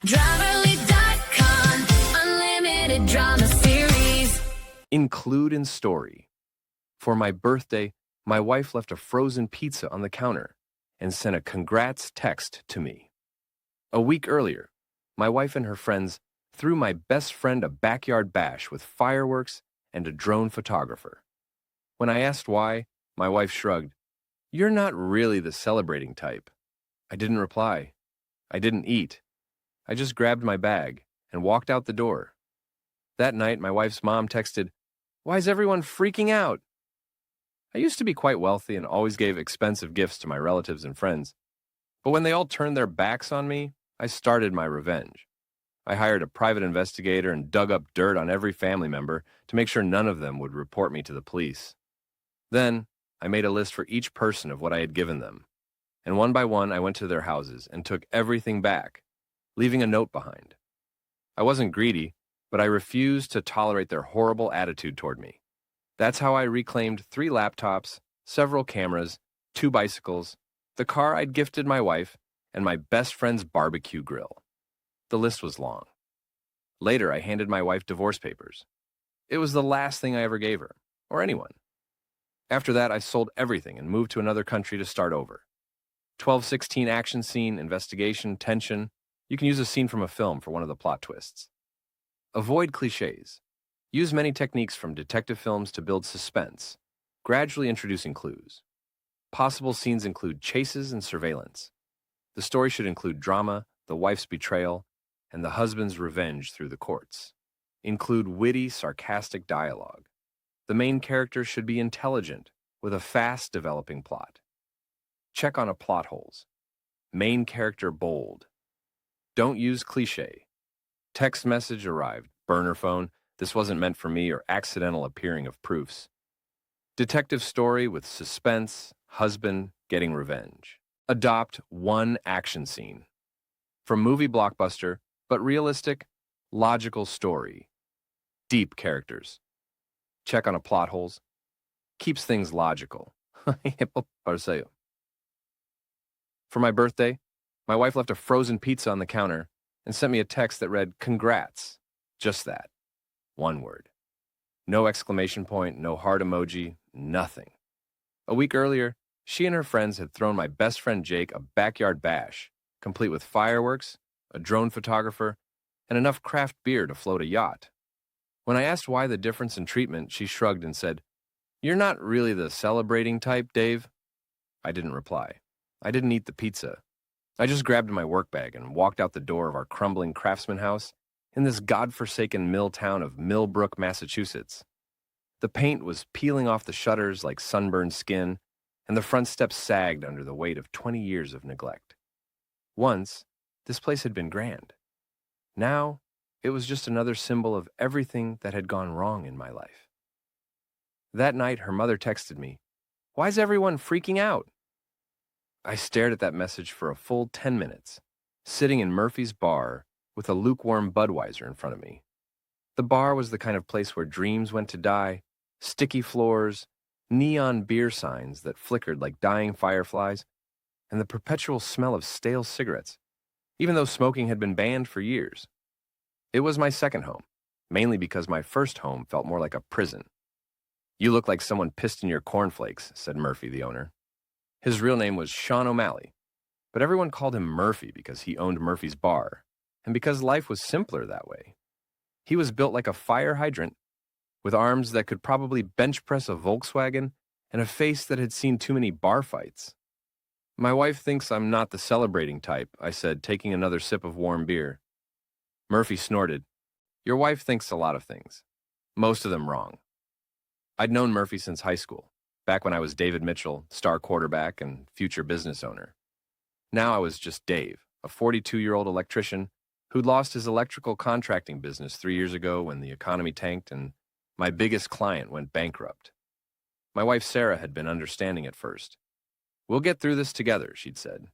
Driverly.com, unlimited drama series. Include in story. For my birthday, my wife left a frozen pizza on the counter and sent a congrats text to me. A week earlier, my wife and her friends threw my best friend a backyard bash with fireworks and a drone photographer. When I asked why, my wife shrugged. "You're not really the celebrating type." I didn't reply. I didn't eat. I just grabbed my bag and walked out the door. That night, my wife's mom texted, "Why is everyone freaking out?" I used to be quite wealthy and always gave expensive gifts to my relatives and friends. But when they all turned their backs on me, I started my revenge. I hired a private investigator and dug up dirt on every family member to make sure none of them would report me to the police. Then, I made a list for each person of what I had given them. And one by one, I went to their houses and took everything back, leaving a note behind. I wasn't greedy, but I refused to tolerate their horrible attitude toward me. That's how I reclaimed 3 laptops, several cameras, 2 bicycles, the car I'd gifted my wife, and my best friend's barbecue grill. The list was long. Later, I handed my wife divorce papers. It was the last thing I ever gave her, or anyone. After that, I sold everything and moved to another country to start over. 12:16 action scene, investigation, tension. You can use a scene from a film for one of the plot twists. Avoid cliches. Use many techniques from detective films to build suspense, gradually introducing clues. Possible scenes include chases and surveillance. The story should include drama, the wife's betrayal, and the husband's revenge through the courts. Include witty, sarcastic dialogue. The main character should be intelligent, with a fast developing plot. Check on plot holes. Main character bold. Don't use cliché. Text message arrived, burner phone, this wasn't meant for me, or accidental appearing of proofs. Detective story with suspense, husband getting revenge. Adopt one action scene. From movie blockbuster, but realistic, logical story. Deep characters. Check on plot holes. Keeps things logical. For my birthday, my wife left a frozen pizza on the counter and sent me a text that read, "Congrats." Just that. One word. No exclamation point, no heart emoji, nothing. A week earlier, she and her friends had thrown my best friend Jake a backyard bash, complete with fireworks, a drone photographer, and enough craft beer to float a yacht. When I asked why the difference in treatment, she shrugged and said, "You're not really the celebrating type, Dave." I didn't reply. I didn't eat the pizza. I just grabbed my work bag and walked out the door of our crumbling craftsman house in this godforsaken mill town of Millbrook, Massachusetts. The paint was peeling off the shutters like sunburned skin, and the front steps sagged under the weight of 20 years of neglect. Once, this place had been grand. Now, it was just another symbol of everything that had gone wrong in my life. That night, her mother texted me, "Why's everyone freaking out?" I stared at that message for a full 10 minutes, sitting in Murphy's bar with a lukewarm Budweiser in front of me. The bar was the kind of place where dreams went to die, sticky floors, neon beer signs that flickered like dying fireflies, and the perpetual smell of stale cigarettes, even though smoking had been banned for years. It was my second home, mainly because my first home felt more like a prison. "You look like someone pissed in your cornflakes," said Murphy, the owner. His real name was Sean O'Malley, but everyone called him Murphy because he owned Murphy's bar, and because life was simpler that way. He was built like a fire hydrant, with arms that could probably bench press a Volkswagen and a face that had seen too many bar fights. "My wife thinks I'm not the celebrating type," I said, taking another sip of warm beer. Murphy snorted. "Your wife thinks a lot of things, most of them wrong." I'd known Murphy since high school, back when I was David Mitchell, star quarterback and future business owner. Now I was just Dave, a 42-year-old electrician who'd lost his electrical contracting business 3 years ago when the economy tanked and my biggest client went bankrupt. My wife Sarah had been understanding at first. "We'll get through this together," she'd said.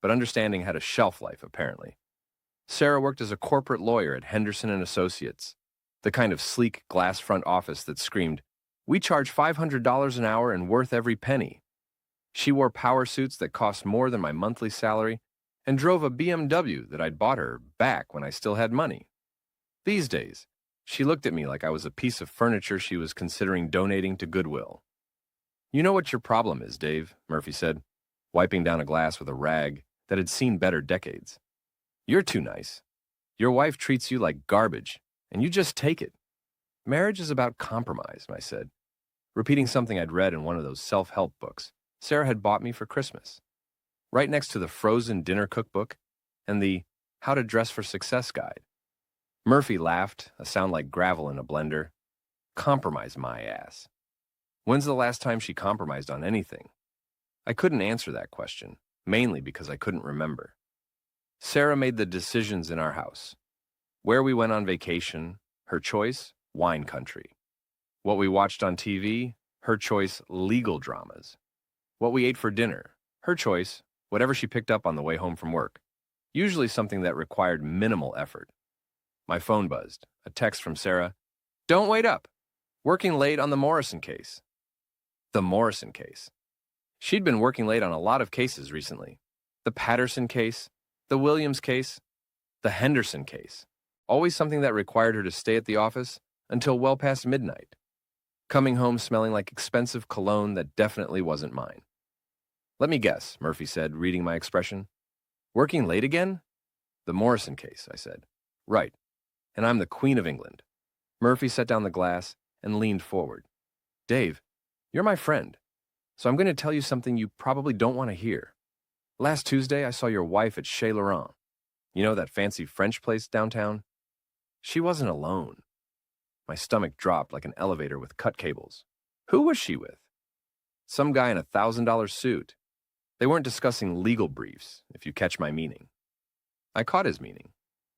But understanding had a shelf life, apparently. Sarah worked as a corporate lawyer at Henderson & Associates, the kind of sleek glass front office that screamed, "We charge $500 an hour and worth every penny." She wore power suits that cost more than my monthly salary and drove a BMW that I'd bought her back when I still had money. These days, she looked at me like I was a piece of furniture she was considering donating to Goodwill. "You know what your problem is, Dave," Murphy said, wiping down a glass with a rag that had seen better decades. "You're too nice. Your wife treats you like garbage, and you just take it. Marriage is about compromise," I said, repeating something I'd read in one of those self-help books Sarah had bought me for Christmas, right next to the frozen dinner cookbook and the How to Dress for Success guide. Murphy laughed, a sound like gravel in a blender. "Compromise my ass. When's the last time she compromised on anything?" I couldn't answer that question, mainly because I couldn't remember. Sarah made the decisions in our house. Where we went on vacation, her choice, wine country. What we watched on TV, her choice, legal dramas. What we ate for dinner, her choice, whatever she picked up on the way home from work. Usually something that required minimal effort. My phone buzzed, a text from Sarah. "Don't wait up. Working late on the Morrison case." The Morrison case. She'd been working late on a lot of cases recently. The Patterson case, the Williams case, the Henderson case. Always something that required her to stay at the office until well past midnight. Coming home smelling like expensive cologne that definitely wasn't mine. "Let me guess," Murphy said, reading my expression. "Working late again?" "The Morrison case," I said. "Right. And I'm the Queen of England." Murphy set down the glass and leaned forward. "Dave, you're my friend, so I'm going to tell you something you probably don't want to hear. Last Tuesday, I saw your wife at Chez Laurent. You know, that fancy French place downtown? She wasn't alone." My stomach dropped like an elevator with cut cables. "Who was she with?" "Some guy in a $1,000 suit. They weren't discussing legal briefs, if you catch my meaning." I caught his meaning.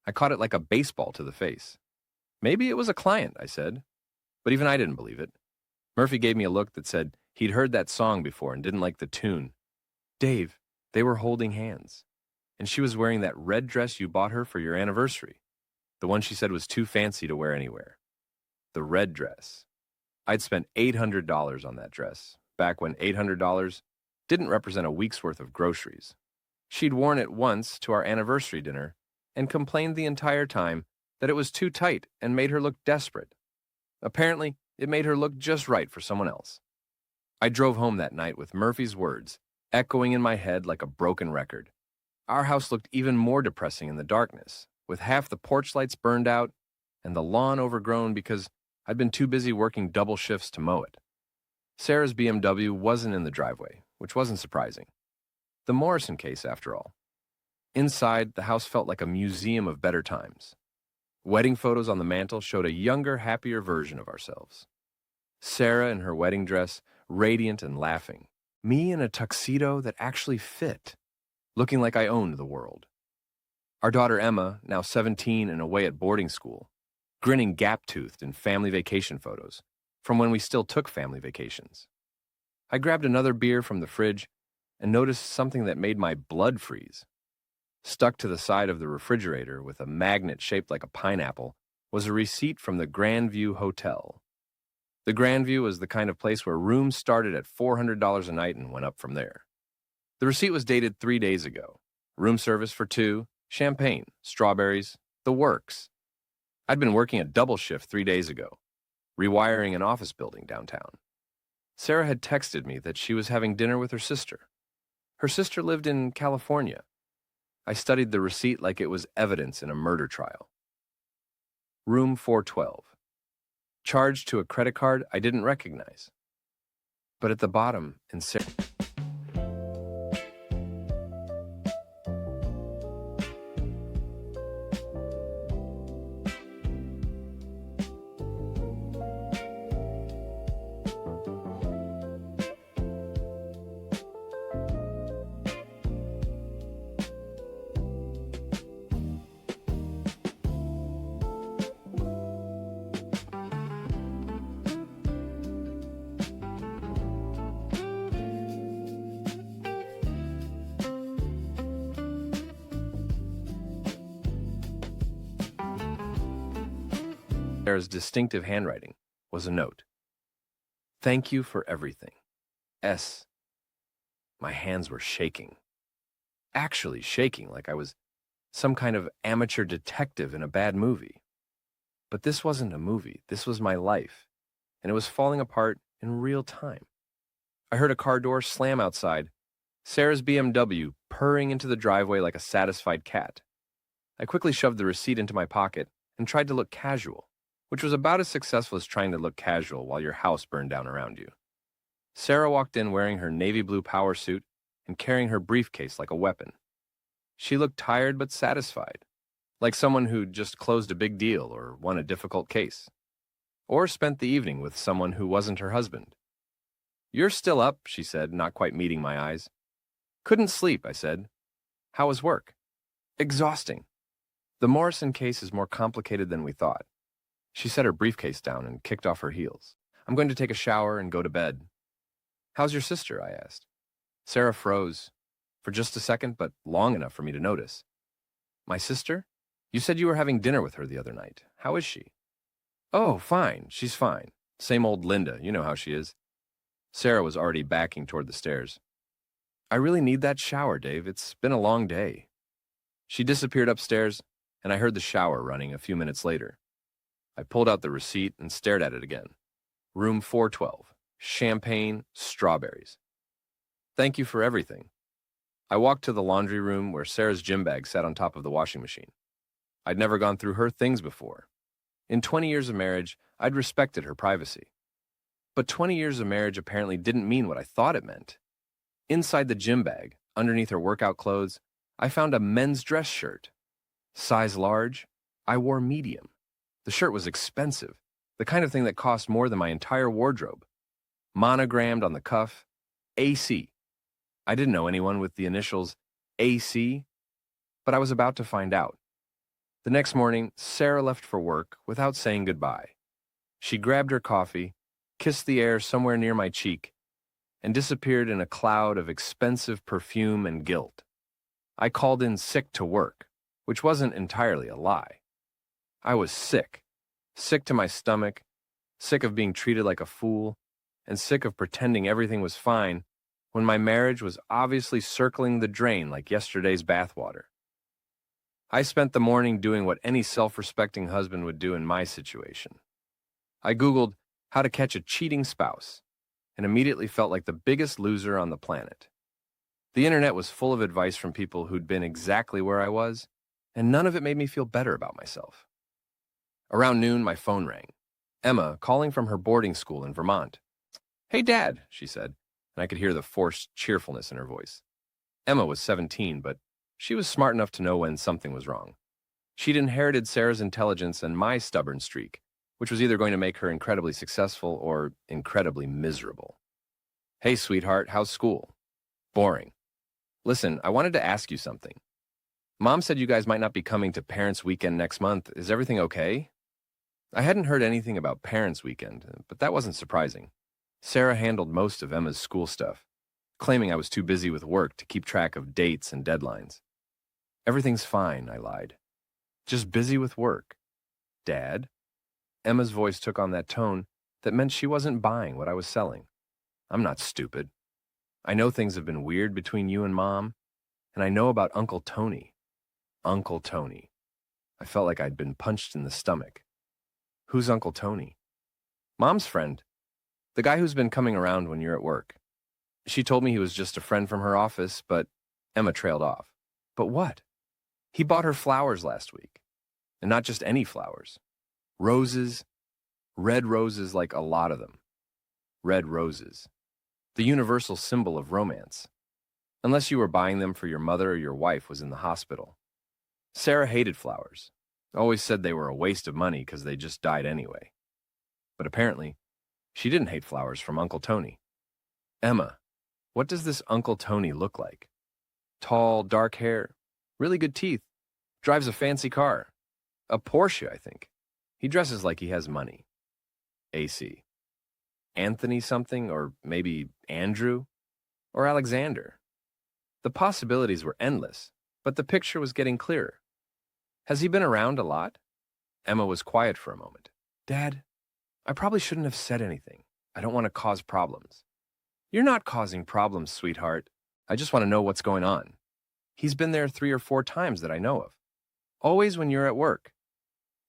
I caught it like a baseball to the face. "Maybe it was a client," I said. But even I didn't believe it. Murphy gave me a look that said he'd heard that song before and didn't like the tune. "Dave, they were holding hands. And she was wearing that red dress you bought her for your anniversary. The one she said was too fancy to wear anywhere. The red dress. I'd spent $800 on that dress, back when $800 didn't represent a week's worth of groceries. She'd worn it once to our anniversary dinner and complained the entire time that it was too tight and made her look desperate. Apparently, it made her look just right for someone else." I drove home that night with Murphy's words echoing in my head like a broken record. Our house looked even more depressing in the darkness, with half the porch lights burned out and the lawn overgrown because I'd been too busy working double shifts to mow it. Sarah's BMW wasn't in the driveway, which wasn't surprising. The Morrison case, after all. Inside, the house felt like a museum of better times. Wedding photos on the mantel showed a younger, happier version of ourselves. Sarah in her wedding dress, radiant and laughing. Me in a tuxedo that actually fit, looking like I owned the world. Our daughter Emma, now 17 and away at boarding school, grinning gap-toothed in family vacation photos, from when we still took family vacations. I grabbed another beer from the fridge and noticed something that made my blood freeze. Stuck to the side of the refrigerator with a magnet shaped like a pineapple was a receipt from the Grandview Hotel. The Grandview was the kind of place where rooms started at $400 a night and went up from there. The receipt was dated 3 days ago. Room service for 2, champagne, strawberries, the works. I'd been working a double shift 3 days ago, rewiring an office building downtown. Sarah had texted me that she was having dinner with her sister. Her sister lived in California. I studied the receipt like it was evidence in a murder trial. Room 412. Charged to a credit card I didn't recognize. But at the bottom, in Sarah... Sarah's distinctive handwriting was a note. "Thank you for everything. S." My hands were shaking. actually shaking like I was some kind of amateur detective in a bad movie. But this wasn't a movie, this was my life, and it was falling apart in real time. I heard a car door slam outside, Sarah's BMW purring into the driveway like a satisfied cat. I quickly shoved the receipt into my pocket and tried to look casual, which was about as successful as trying to look casual while your house burned down around you. Sarah walked in wearing her navy blue power suit and carrying her briefcase like a weapon. She looked tired but satisfied, like someone who'd just closed a big deal or won a difficult case, or spent the evening with someone who wasn't her husband. "You're still up," she said, not quite meeting my eyes. "Couldn't sleep," I said. "How was work?" "Exhausting. The Morrison case is more complicated than we thought." She set her briefcase down and kicked off her heels. "I'm going to take a shower and go to bed." "How's your sister?" I asked. Sarah froze, for just a second, but long enough for me to notice. "My sister? You said you were having dinner with her the other night. How is she?" "Oh, fine. She's fine. Same old Linda. You know how she is." Sarah was already backing toward the stairs. "I really need that shower, Dave. It's been a long day." She disappeared upstairs, and I heard the shower running a few minutes later. I pulled out the receipt and stared at it again. Room 412. Champagne, strawberries. "Thank you for everything." I walked to the laundry room where Sarah's gym bag sat on top of the washing machine. I'd never gone through her things before. In 20 years of marriage, I'd respected her privacy. But 20 years of marriage apparently didn't mean what I thought it meant. Inside the gym bag, underneath her workout clothes, I found a men's dress shirt. Size large, I wore medium. The shirt was expensive, the kind of thing that cost more than my entire wardrobe. Monogrammed on the cuff, AC. I didn't know anyone with the initials AC, but I was about to find out. The next morning, Sarah left for work without saying goodbye. She grabbed her coffee, kissed the air somewhere near my cheek, and disappeared in a cloud of expensive perfume and guilt. I called in sick to work, which wasn't entirely a lie. I was sick to my stomach, sick of being treated like a fool, and sick of pretending everything was fine when my marriage was obviously circling the drain like yesterday's bathwater. I spent the morning doing what any self-respecting husband would do in my situation. I Googled how to catch a cheating spouse and immediately felt like the biggest loser on the planet. The internet was full of advice from people who'd been exactly where I was, and none of it made me feel better about myself. Around noon, my phone rang. Emma, calling from her boarding school in Vermont. "Hey, Dad," she said, and I could hear the forced cheerfulness in her voice. Emma was 17, but she was smart enough to know when something was wrong. She'd inherited Sarah's intelligence and my stubborn streak, which was either going to make her incredibly successful or incredibly miserable. "Hey, sweetheart, how's school?" "Boring." "Listen, I wanted to ask you something. Mom said you guys might not be coming to Parents' Weekend next month. Is everything okay?" I hadn't heard anything about Parents' Weekend, but that wasn't surprising. Sarah handled most of Emma's school stuff, claiming I was too busy with work to keep track of dates and deadlines. "Everything's fine," I lied. "Just busy with work." "Dad?" Emma's voice took on that tone that meant she wasn't buying what I was selling. "I'm not stupid. I know things have been weird between you and Mom, and I know about Uncle Tony." Uncle Tony. I felt like I'd been punched in the stomach. "Who's Uncle Tony?" "Mom's friend. The guy who's been coming around when you're at work." She told me he was just a friend from her office, but Emma trailed off. "But what?" "He bought her flowers last week. And not just any flowers. Roses. Red roses, like a lot of them. Red roses. The universal symbol of romance. Unless you were buying them for your mother or your wife was in the hospital. Sarah hated flowers. Always said they were a waste of money because they just died anyway. But apparently, she didn't hate flowers from Uncle Tony. "Emma, what does this Uncle Tony look like?" "Tall, dark hair, really good teeth, drives a fancy car. A Porsche, I think. He dresses like he has money." AC. Anthony something, or maybe Andrew, or Alexander. The possibilities were endless, but the picture was getting clearer. "Has he been around a lot?" Emma was quiet for a moment. "Dad, I probably shouldn't have said anything. I don't want to cause problems." "You're not causing problems, sweetheart. I just want to know what's going on." He's been there 3 or 4 times that I know of. Always when you're at work.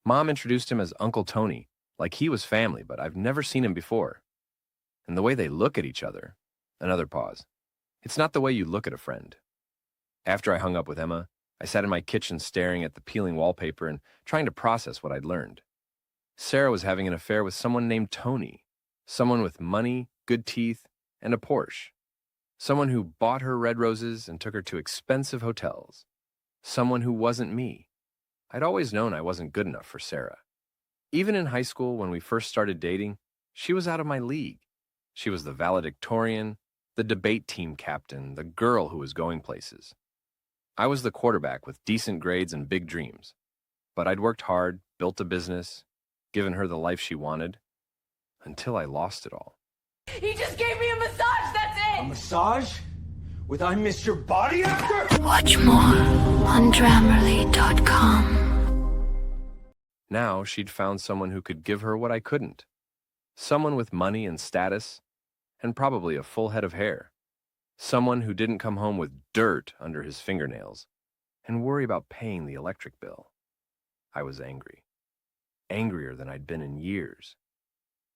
Mom introduced him as Uncle Tony, like he was family, but I've never seen him before. And the way they look at each other. Another pause. It's not the way you look at a friend. After I hung up with Emma, I sat in my kitchen staring at the peeling wallpaper and trying to process what I'd learned. Sarah was having an affair with someone named Tony, someone with money, good teeth, and a Porsche. Someone who bought her red roses and took her to expensive hotels. Someone who wasn't me. I'd always known I wasn't good enough for Sarah. Even in high school, when we first started dating, she was out of my league. She was the valedictorian, the debate team captain, the girl who was going places. I was the quarterback with decent grades and big dreams. But I'd worked hard, built a business, given her the life she wanted, until I lost it all. He just gave me a massage, that's A it! massage? With I Miss Your Body After? Watch more on Grammarly.com. Now she'd found someone who could give her what I couldn't. Someone with money and status, and probably a full head of hair. Someone who didn't come home with dirt under his fingernails and worry about paying the electric bill. I was angry. Angrier than I'd been in years.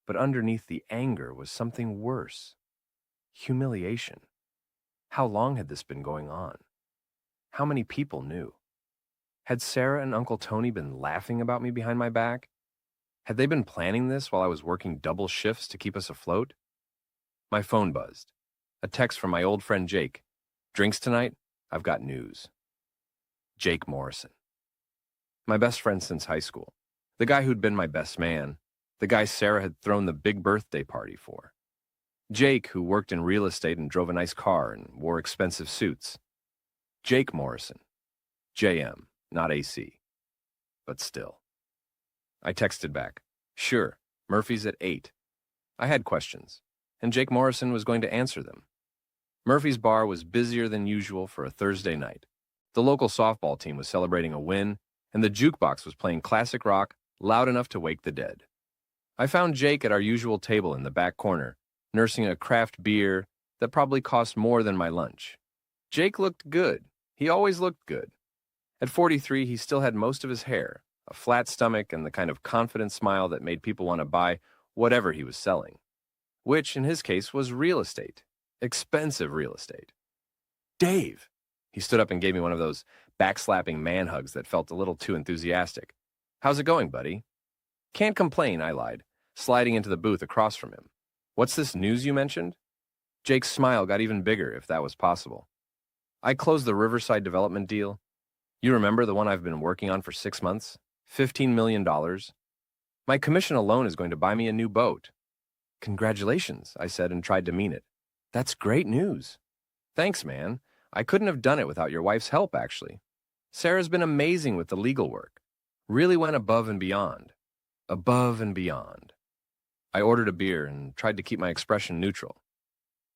But underneath the anger was something worse. Humiliation. How long had this been going on? How many people knew? Had Sarah and Uncle Tony been laughing about me behind my back? Had they been planning this while I was working double shifts to keep us afloat? My phone buzzed. A text from my old friend Jake. Drinks tonight? I've got news. Jake Morrison. My best friend since high school. The guy who'd been my best man. The guy Sarah had thrown the big birthday party for. Jake, who worked in real estate and drove a nice car and wore expensive suits. Jake Morrison. JM, not AC. But still. I texted back. Sure, Murphy's at 8. I had questions, and Jake Morrison was going to answer them. Murphy's bar was busier than usual for a Thursday night. The local softball team was celebrating a win, and the jukebox was playing classic rock loud enough to wake the dead. I found Jake at our usual table in the back corner, nursing a craft beer that probably cost more than my lunch. Jake looked good. He always looked good. At 43, he still had most of his hair, a flat stomach, and the kind of confident smile that made people want to buy whatever he was selling, which, in his case, was real estate. Expensive real estate. Dave! He stood up and gave me one of those backslapping man hugs that felt a little too enthusiastic. How's it going, buddy? Can't complain, I lied, sliding into the booth across from him. What's this news you mentioned? Jake's smile got even bigger, if that was possible. I closed the Riverside development deal. You remember the one I've been working on for 6 months? $15 million. My commission alone is going to buy me a new boat. Congratulations, I said and tried to mean it. That's great news. Thanks, man. I couldn't have done it without your wife's help, actually. Sarah's been amazing with the legal work. Really went above and beyond. Above and beyond. I ordered a beer and tried to keep my expression neutral.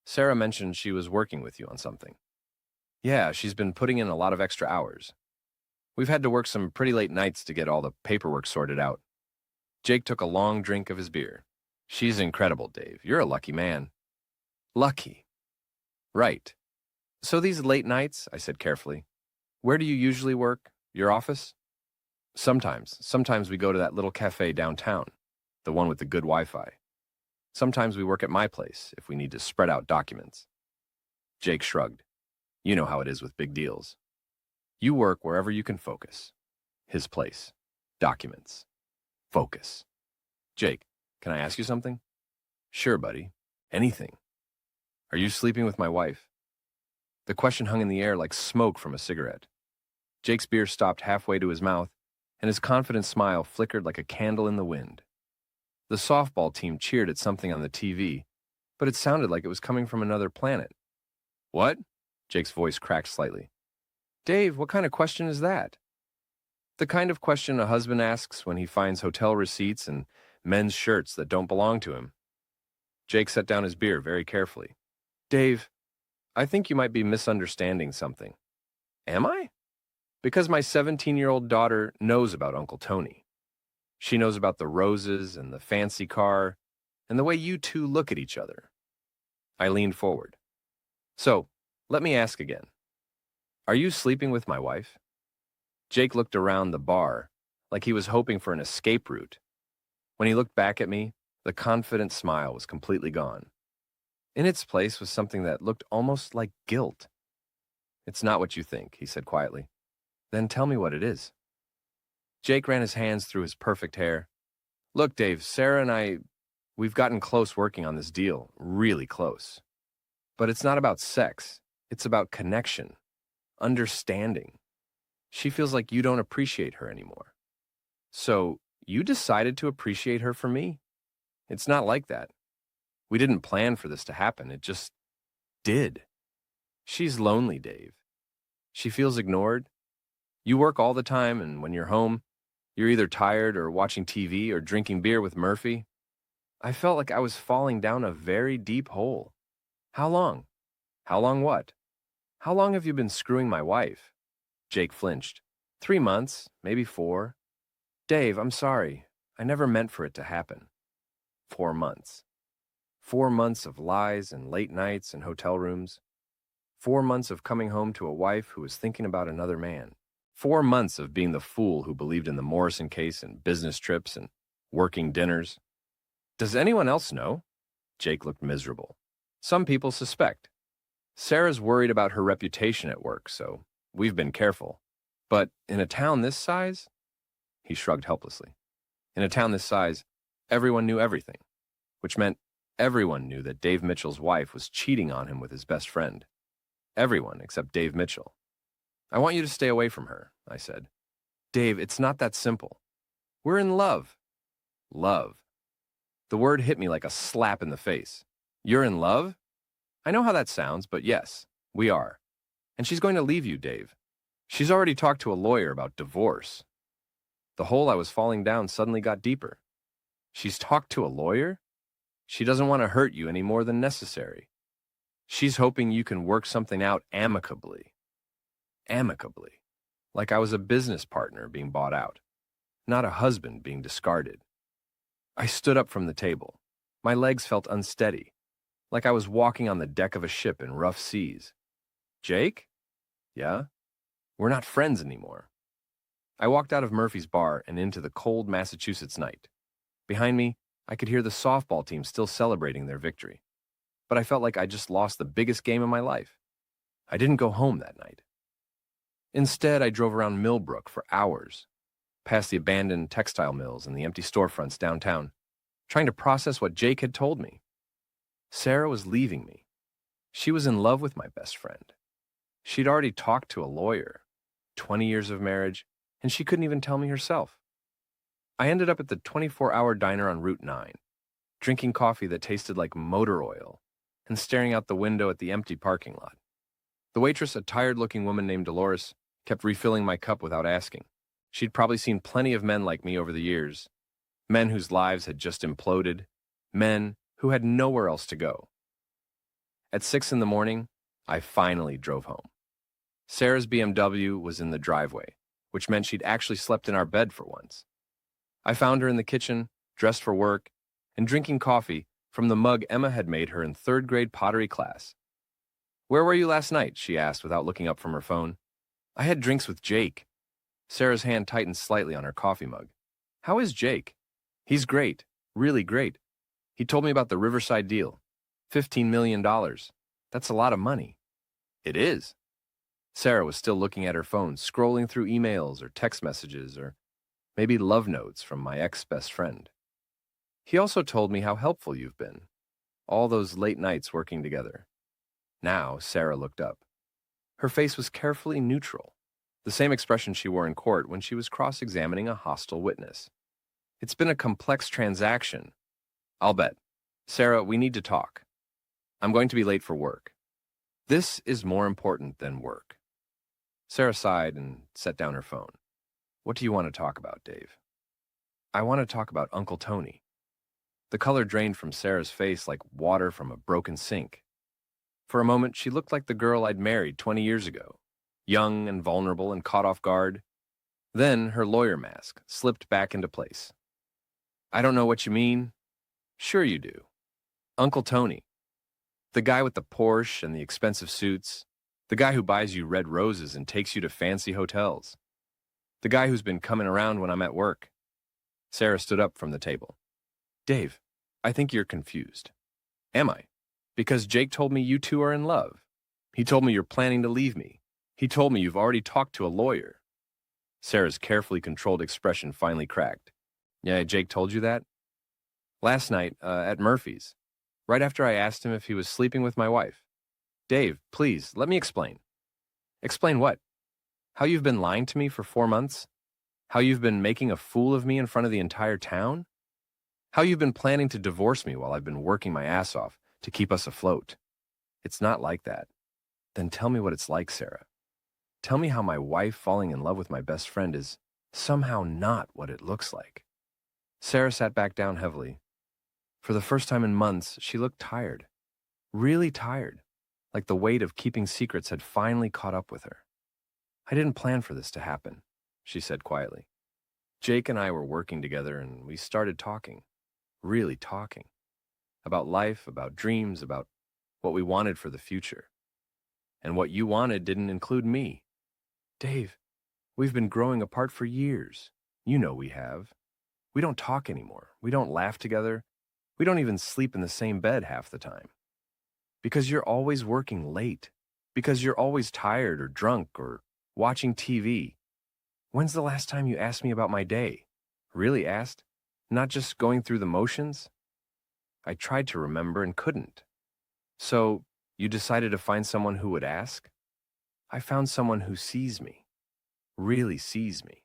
Sarah mentioned she was working with you on something. Yeah, she's been putting in a lot of extra hours. We've had to work some pretty late nights to get all the paperwork sorted out. Jake took a long drink of his beer. She's incredible, Dave. You're a lucky man. Lucky. Right. So these late nights, I said carefully, where do you usually work? Your office? Sometimes we go to that little cafe downtown, the one with the good Wi-Fi. Sometimes we work at my place if we need to spread out documents. Jake shrugged. You know how it is with big deals. You work wherever you can focus. His place. Documents. Focus. Jake, can I ask you something? Sure, buddy. Anything. Are you sleeping with my wife? The question hung in the air like smoke from a cigarette. Jake's beer stopped halfway to his mouth, and his confident smile flickered like a candle in the wind. The softball team cheered at something on the TV, but it sounded like it was coming from another planet. What? Jake's voice cracked slightly. Dave, what kind of question is that? The kind of question a husband asks when he finds hotel receipts and men's shirts that don't belong to him. Jake set down his beer very carefully. Dave, I think you might be misunderstanding something. Am I? Because my 17-year-old daughter knows about Uncle Tony. She knows about the roses and the fancy car and the way you two look at each other. I leaned forward. So, let me ask again. Are you sleeping with my wife? Jake looked around the bar like he was hoping for an escape route. When he looked back at me, the confident smile was completely gone. In its place was something that looked almost like guilt. It's not what you think, he said quietly. Then tell me what it is. Jake ran his hands through his perfect hair. Look, Dave, Sarah and we've gotten close working on this deal, really close. But it's not about sex. It's about connection, understanding. She feels like you don't appreciate her anymore. So you decided to appreciate her for me? It's not like that. We didn't plan for this to happen. It just did. She's lonely, Dave. She feels ignored. You work all the time, and when you're home, you're either tired or watching TV or drinking beer with Murphy. I felt like I was falling down a very deep hole. How long? How long what? How long have you been screwing my wife? Jake flinched. 3 months, maybe 4. Dave, I'm sorry. I never meant for it to happen. 4 months. 4 months of lies and late nights and hotel rooms. 4 months of coming home to a wife who was thinking about another man. 4 months of being the fool who believed in the Morrison case and business trips and working dinners. Does anyone else know? Jake looked miserable. Some people suspect. Sarah's worried about her reputation at work, so we've been careful. But in a town this size? He shrugged helplessly. In a town this size, everyone knew everything, which meant everyone knew that Dave Mitchell's wife was cheating on him with his best friend. Everyone except Dave Mitchell. I want you to stay away from her, I said. Dave, it's not that simple. We're in love. Love. The word hit me like a slap in the face. You're in love? I know how that sounds, but yes, we are. And she's going to leave you, Dave. She's already talked to a lawyer about divorce. The hole I was falling down suddenly got deeper. She's talked to a lawyer? She doesn't want to hurt you any more than necessary. She's hoping you can work something out amicably. Amicably. Like I was a business partner being bought out, not a husband being discarded. I stood up from the table. My legs felt unsteady, like I was walking on the deck of a ship in rough seas. Jake? Yeah? We're not friends anymore. I walked out of Murphy's bar and into the cold Massachusetts night. Behind me, I could hear the softball team still celebrating their victory. But I felt like I just lost the biggest game of my life. I didn't go home that night. Instead, I drove around Millbrook for hours, past the abandoned textile mills and the empty storefronts downtown, trying to process what Jake had told me. Sarah was leaving me. She was in love with my best friend. She'd already talked to a lawyer, 20 years of marriage, and she couldn't even tell me herself. I ended up at the 24-hour diner on Route 9, drinking coffee that tasted like motor oil and staring out the window at the empty parking lot. The waitress, a tired-looking woman named Dolores, kept refilling my cup without asking. She'd probably seen plenty of men like me over the years, men whose lives had just imploded, men who had nowhere else to go. At 6 in the morning, I finally drove home. Sarah's BMW was in the driveway, which meant she'd actually slept in our bed for once. I found her in the kitchen, dressed for work, and drinking coffee from the mug Emma had made her in 3rd grade pottery class. Where were you last night? She asked without looking up from her phone. I had drinks with Jake. Sarah's hand tightened slightly on her coffee mug. How is Jake? He's great, really great. He told me about the Riverside deal. $15 million. That's a lot of money. It is. Sarah was still looking at her phone, scrolling through emails or text messages or maybe love notes from my ex-best friend. He also told me how helpful you've been. All those late nights working together. Now, Sarah looked up. Her face was carefully neutral, the same expression she wore in court when she was cross-examining a hostile witness. It's been a complex transaction. I'll bet. Sarah, we need to talk. I'm going to be late for work. This is more important than work. Sarah sighed and set down her phone. What do you want to talk about, Dave? I want to talk about Uncle Tony. The color drained from Sarah's face like water from a broken sink. For a moment, she looked like the girl I'd married 20 years ago, young and vulnerable and caught off guard. Then her lawyer mask slipped back into place. I don't know what you mean. Sure you do. Uncle Tony. The guy with the Porsche and the expensive suits. The guy who buys you red roses and takes you to fancy hotels. The guy who's been coming around when I'm at work. Sarah stood up from the table. Dave, I think you're confused. Am I? Because Jake told me you two are in love. He told me you're planning to leave me. He told me you've already talked to a lawyer. Sarah's carefully controlled expression finally cracked. Yeah, Jake told you that? Last night, at Murphy's, right after I asked him if he was sleeping with my wife. Dave, please, let me explain. Explain what? How you've been lying to me for 4 months? How you've been making a fool of me in front of the entire town? How you've been planning to divorce me while I've been working my ass off to keep us afloat? It's not like that. Then tell me what it's like, Sarah. Tell me how my wife falling in love with my best friend is somehow not what it looks like. Sarah sat back down heavily. For the first time in months, she looked tired. Really tired. Like the weight of keeping secrets had finally caught up with her. I didn't plan for this to happen, she said quietly. Jake and I were working together and we started talking. Really talking. About life, about dreams, about what we wanted for the future. And what you wanted didn't include me. Dave, we've been growing apart for years. You know we have. We don't talk anymore. We don't laugh together. We don't even sleep in the same bed half the time. Because you're always working late. Because you're always tired or drunk or watching TV. When's the last time you asked me about my day? Really asked? Not just going through the motions? I tried to remember and couldn't. So, you decided to find someone who would ask? I found someone who sees me. Really sees me.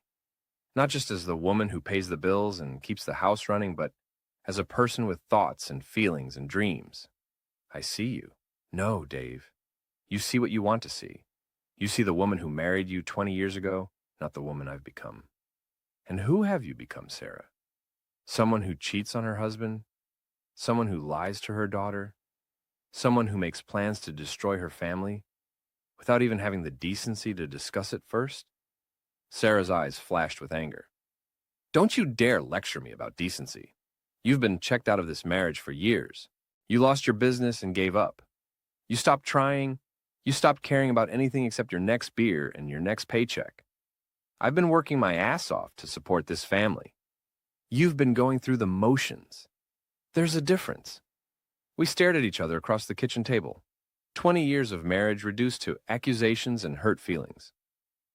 Not just as the woman who pays the bills and keeps the house running, but as a person with thoughts and feelings and dreams. I see you. No, Dave. You see what you want to see. You see the woman who married you 20 years ago, not the woman I've become. And who have you become, Sarah? Someone who cheats on her husband? Someone who lies to her daughter? Someone who makes plans to destroy her family without even having the decency to discuss it first? Sarah's eyes flashed with anger. Don't you dare lecture me about decency. You've been checked out of this marriage for years. You lost your business and gave up. You stopped trying. You stopped caring about anything except your next beer and your next paycheck. I've been working my ass off to support this family. You've been going through the motions. There's a difference. We stared at each other across the kitchen table. 20 years of marriage reduced to accusations and hurt feelings.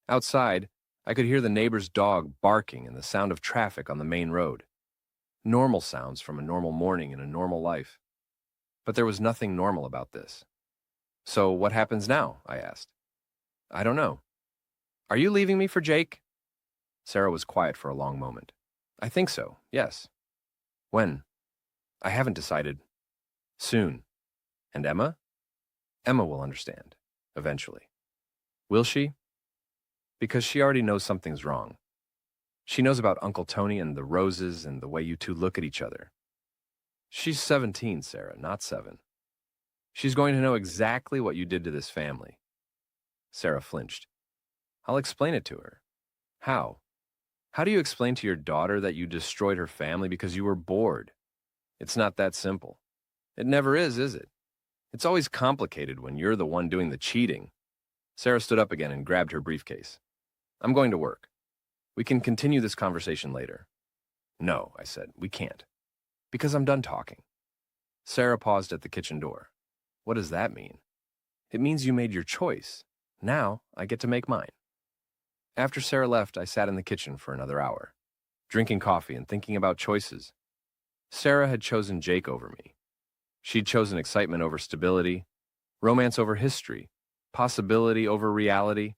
Outside, I could hear the neighbor's dog barking and the sound of traffic on the main road. Normal sounds from a normal morning in a normal life. But there was nothing normal about this. So what happens now? I asked. I don't know. Are you leaving me for Jake? Sarah was quiet for a long moment. I think so, yes. When? I haven't decided. Soon. And Emma? Emma will understand, eventually. Will she? Because she already knows something's wrong. She knows about Uncle Tony and the roses and the way you two look at each other. She's 17, Sarah, not 7. She's going to know exactly what you did to this family. Sarah flinched. I'll explain it to her. How? How do you explain to your daughter that you destroyed her family because you were bored? It's not that simple. It never is it? It's always complicated when you're the one doing the cheating. Sarah stood up again and grabbed her briefcase. I'm going to work. We can continue this conversation later. No, I said, we can't. Because I'm done talking. Sarah paused at the kitchen door. What does that mean? It means you made your choice. Now I get to make mine. After Sarah left, I sat in the kitchen for another hour, drinking coffee and thinking about choices. Sarah had chosen Jake over me. She'd chosen excitement over stability, romance over history, possibility over reality.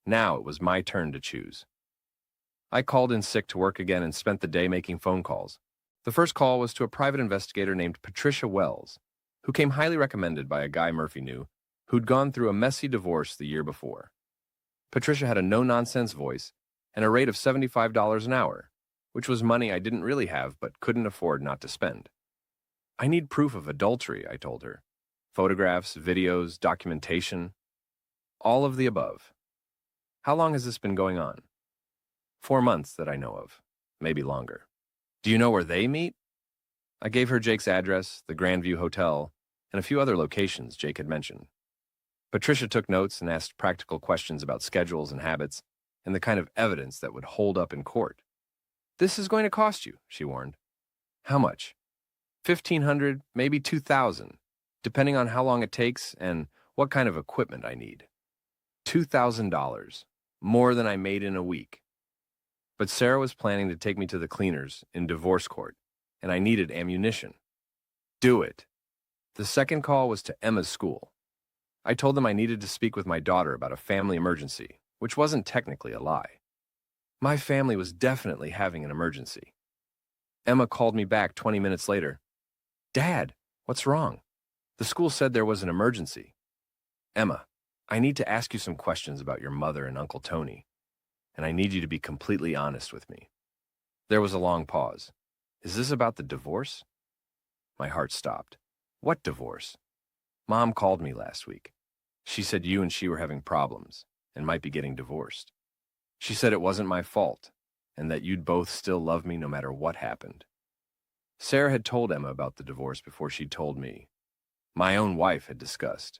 Now it was my turn to choose. I called in sick to work again and spent the day making phone calls. The first call was to a private investigator named Patricia Wells, who came highly recommended by a guy Murphy knew, who'd gone through a messy divorce the year before. Patricia had a no-nonsense voice and a rate of $75 an hour, which was money I didn't really have but couldn't afford not to spend. I need proof of adultery, I told her. Photographs, videos, documentation. All of the above. How long has this been going on? 4 months that I know of, maybe longer. Do you know where they meet? I gave her Jake's address, the Grandview Hotel, and a few other locations Jake had mentioned. Patricia took notes and asked practical questions about schedules and habits and the kind of evidence that would hold up in court. This is going to cost you, she warned. How much? 1,500, maybe 2,000, depending on how long it takes and what kind of equipment I need. $2,000, more than I made in a week. But Sarah was planning to take me to the cleaners in divorce court, and I needed ammunition. Do it. The second call was to Emma's school. I told them I needed to speak with my daughter about a family emergency, which wasn't technically a lie. My family was definitely having an emergency. Emma called me back 20 minutes later. Dad, what's wrong? The school said there was an emergency. Emma, I need to ask you some questions about your mother and Uncle Tony, and I need you to be completely honest with me. There was a long pause. Is this about the divorce? My heart stopped. What divorce? Mom called me last week. She said you and she were having problems and might be getting divorced. She said it wasn't my fault and that you'd both still love me no matter what happened. Sarah had told Emma about the divorce before she'd told me. My own wife had discussed.